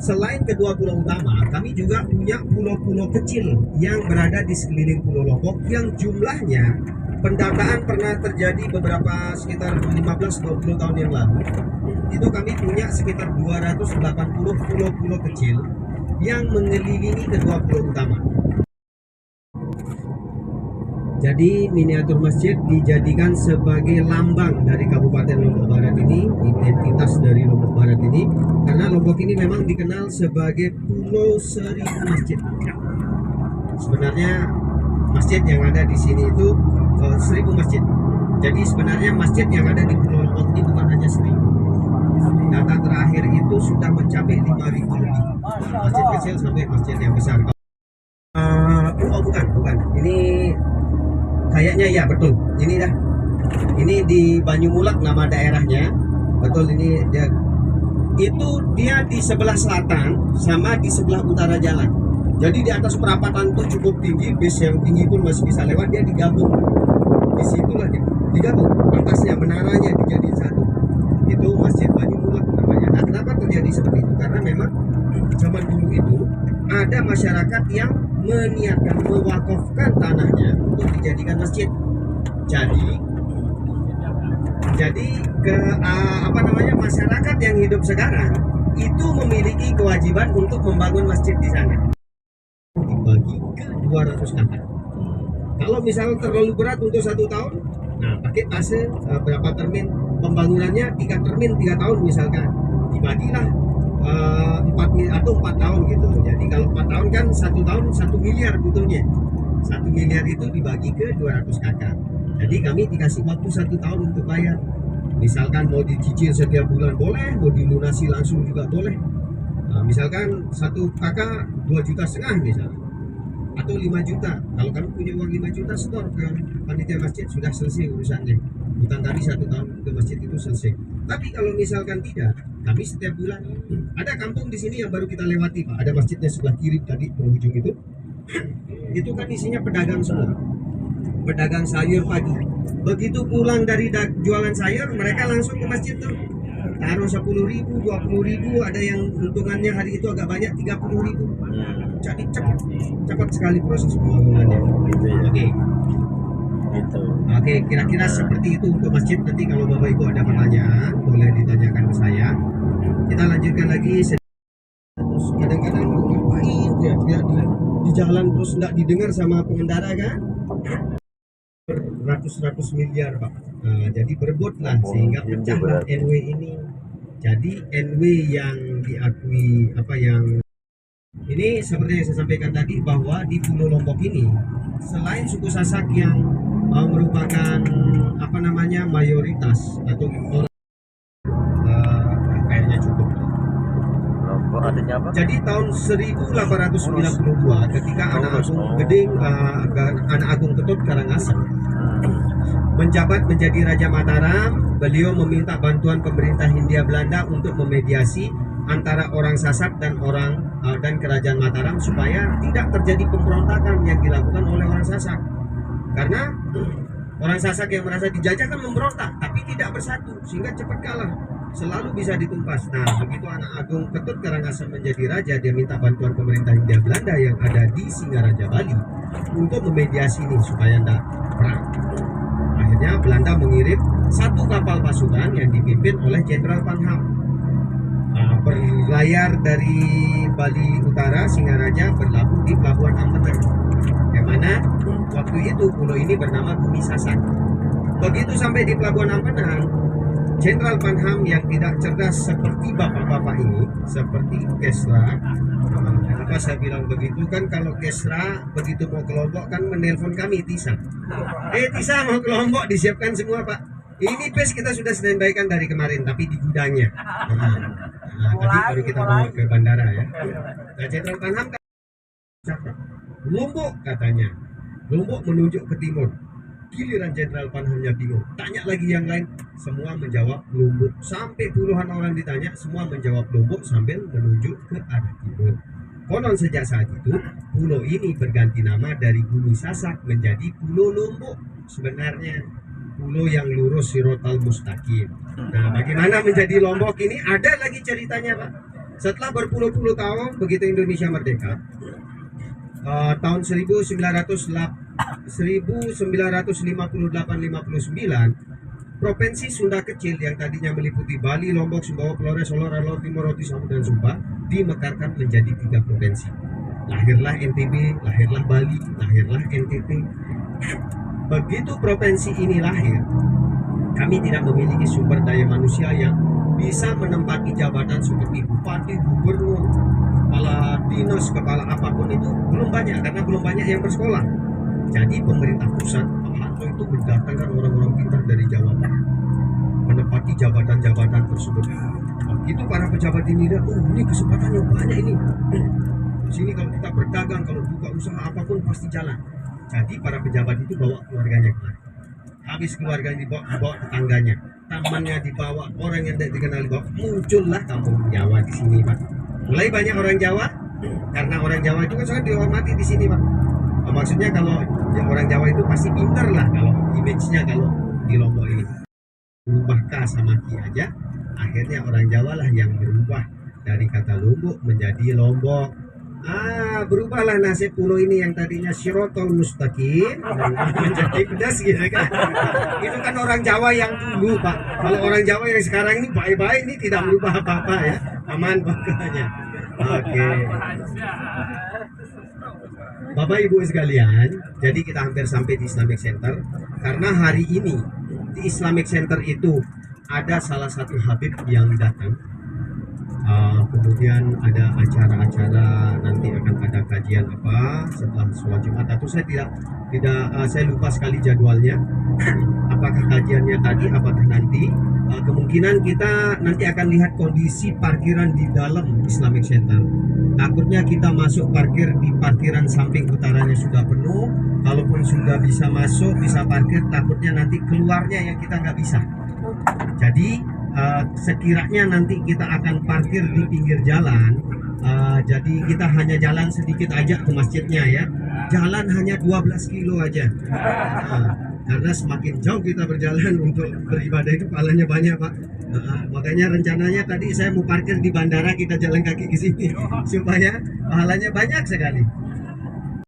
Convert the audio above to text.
selain kedua pulau utama, kami juga punya pulau-pulau kecil yang berada di sekeliling Pulau Lombok yang jumlahnya pendataan pernah terjadi beberapa sekitar 15-20 tahun yang lalu. Itu kami punya sekitar 280 pulau-pulau kecil yang mengelilingi kedua pulau utama. Jadi miniatur masjid dijadikan sebagai lambang dari Kabupaten Lombok Barat ini, identitas dari Lombok Barat ini, karena Lombok ini memang dikenal sebagai Pulau Seribu Masjid. Sebenarnya masjid yang ada di sini itu 1000 masjid. Jadi sebenarnya masjid yang ada di Pulau Lombok ini bukan hanya 1000. Data terakhir itu sudah mencapai 5000 lebih. Masjid kecil sampai masjid yang besar. Oh bukan. Ini kayaknya ya betul. Ini dah. Ini di Banyumulak nama daerahnya. Betul ini dia. Itu dia di sebelah selatan sama di sebelah utara jalan. Jadi di atas perapatan itu cukup tinggi, bis yang tinggi pun masih bisa lewat, dia digabung. Disitulah dia digabung. Atasnya menaranya dijadiin satu. Itu Masjid Banyumulak namanya. Nah, kenapa terjadi seperti itu? Karena memang zaman dulu itu ada masyarakat yang meniatkan mewakafkan tanahnya untuk dijadikan masjid. Jadi masyarakat yang hidup sekarang itu memiliki kewajiban untuk membangun masjid di sana. Dibagi ke 200 kakak. Kalau misalnya terlalu berat untuk 1 tahun, nah pakai fase berapa termin pembangunannya, 3 termin 3 tahun misalkan, dibagilah 4 tahun gitu. Jadi kalau 4 tahun kan 1 tahun 1 miliar butuhnya. 1 miliar itu dibagi ke 200 kakak. Jadi kami dikasih waktu 1 tahun untuk bayar. Misalkan mau dicicil setiap bulan boleh, mau dilunasi langsung juga boleh. Nah, misalkan 1 kakak 2,5 juta misalnya, atau 5 juta. Kalau kami punya uang 5 juta, setor ke panitia masjid, sudah selesai urusannya. Hutang kami 1 tahun ke masjid itu selesai. Tapi kalau misalkan tidak, kami setiap bulan ada kampung di sini yang baru kita lewati, Pak. Ada masjidnya sebelah kiri tadi penghujung itu. Itu kan isinya pedagang semua. Pedagang sayur pagi. Begitu pulang dari jualan sayur, mereka langsung ke masjid tuh. Taruh 10.000, 20.000, ada yang untungannya hari itu agak banyak 30.000. Jadi cepat sekali proses pembangunannya. Oke, kira-kira seperti itu untuk masjid. Nanti kalau Bapak Ibu ada pertanyaan, boleh ditanyakan ke saya. Kita lanjutkan lagi. Terus kadang-kadang ngapain dia di jalan terus nggak didengar sama pengendara kan? Ratus miliar Pak. Nah, jadi berebutlah sehingga pecahlah NW ini. Jadi NW yang diakui ini seperti yang saya sampaikan tadi, bahwa di Pulau Lombok ini selain suku Sasak yang merupakan mayoritas atau orang kayaknya cukup. Jadi tahun 1892 ketika Anak Agung Geding, Anak Agung Ketut Karangasem menjabat menjadi Raja Mataram, beliau meminta bantuan pemerintah Hindia Belanda untuk memediasi antara orang Sasak dan Kerajaan Mataram supaya tidak terjadi pemberontakan yang dilakukan oleh orang Sasak. Karena orang Sasak yang merasa dijajah kan memberontak, tapi tidak bersatu sehingga cepat kalah, selalu bisa ditumpas. Nah, begitu Anak Agung Ketut Karangasem menjadi raja, dia minta bantuan pemerintah Hindia Belanda yang ada di Singaraja Bali untuk memediasi ini supaya tidak perang. Akhirnya Belanda mengirim 1 kapal pasukan yang dipimpin oleh Jenderal Panham. Berlayar dari Bali Utara, Singaraja, berlabuh di Pelabuhan Ampenan, yang mana waktu itu pulau ini bernama Bumi Sasak. Begitu sampai di Pelabuhan Ampenan, Jenderal Panham yang tidak cerdas seperti bapak-bapak ini, seperti Kesra. Kenapa saya bilang begitu? Kan kalau Kesra begitu mau ke Lombok kan menelpon kami, Tisa. Tisa mau ke Lombok, disiapkan semua Pak. Ini base kita sudah standby-kan dari kemarin, tapi di gudangnya. Tadi baru kita bawa ke bandara ya. Nah, Jenderal Panham kan Lombok katanya. Lombok menunjuk ke timur. Giliran Jenderal Panhamnya bingung. Tanya lagi yang lain, semua menjawab Lombok. Sampai puluhan orang ditanya, semua menjawab Lombok sambil menunjuk ke arah timur. Konon sejak saat itu, pulau ini berganti nama dari Bumi Sasak menjadi Pulau Lombok. Sebenarnya pulau yang lurus Sirotol Mustaqim. Nah, bagaimana menjadi Lombok ini? Ada lagi ceritanya Pak. Setelah berpuluh-puluh tahun begitu Indonesia merdeka, tahun 1958-59, Provinsi Sunda Kecil yang tadinya meliputi Bali, Lombok, Sumbawa, Flores, Solo, Ralo, Timor, Roti, Samut, dan Sumba dimekarkan menjadi 3 provinsi. Lahirlah NTB, lahirlah Bali, lahirlah NTT. Begitu provinsi ini lahir, kami tidak memiliki sumber daya manusia yang bisa menempati jabatan seperti bupati, gubernur, kepala dinas, kepala apapun itu belum banyak karena belum banyak yang bersekolah. Jadi pemerintah pusat Pak Harto itu mendatangkan orang-orang pintar dari Jawa Barat menempati jabatan-jabatan tersebut. Begitu para pejabat ini lihat, oh ini kesempatan yang banyak ini. Di sini kalau kita berdagang, kalau buka usaha apapun pasti jalan. Jadi para pejabat itu bawa keluarganya kemari. Habis keluarganya dibawa tetangganya, temannya dibawa, orang yang tidak dikenal dibawa. Muncullah kampung Jawa di sini, Pak. Mulai banyak orang Jawa, karena orang Jawa itu kan sangat dihormati di sini, Pak. Maksudnya kalau orang Jawa itu pasti pintar lah kalau image-nya kalau di Lombok ini. Berubah K sama Ki aja, akhirnya orang Jawa lah yang berubah dari kata Lombok menjadi Lombok. Berubahlah nasib pulau ini yang tadinya Sirotol Mustaqim menjadi pedas gitu kan. Itu kan orang Jawa yang dulu, Pak. Kalau orang Jawa yang sekarang ini baik-baik, ini tidak berubah apa-apa ya. Aman pokoknya. Oke. Bapak Ibu sekalian, jadi kita hampir sampai di Islamic Center karena hari ini di Islamic Center itu ada salah satu Habib yang datang. Kemudian ada acara-acara, nanti akan ada kajian apa setelah sholat Jumat atau saya lupa sekali jadwalnya. Apakah kajiannya tadi, apakah nanti? Kemungkinan kita nanti akan lihat kondisi parkiran di dalam Islamic Center. Takutnya kita masuk parkir di parkiran samping utaranya sudah penuh. Kalaupun sudah bisa masuk, bisa parkir, takutnya nanti keluarnya yang kita nggak bisa. Jadi sekiranya nanti kita akan parkir di pinggir jalan, jadi kita hanya jalan sedikit aja ke masjidnya ya. Jalan hanya 12 kilo aja. Karena semakin jauh kita berjalan untuk beribadah itu pahalanya banyak, Pak. Makanya rencananya tadi saya mau parkir di bandara, kita jalan kaki ke sini supaya pahalanya banyak sekali.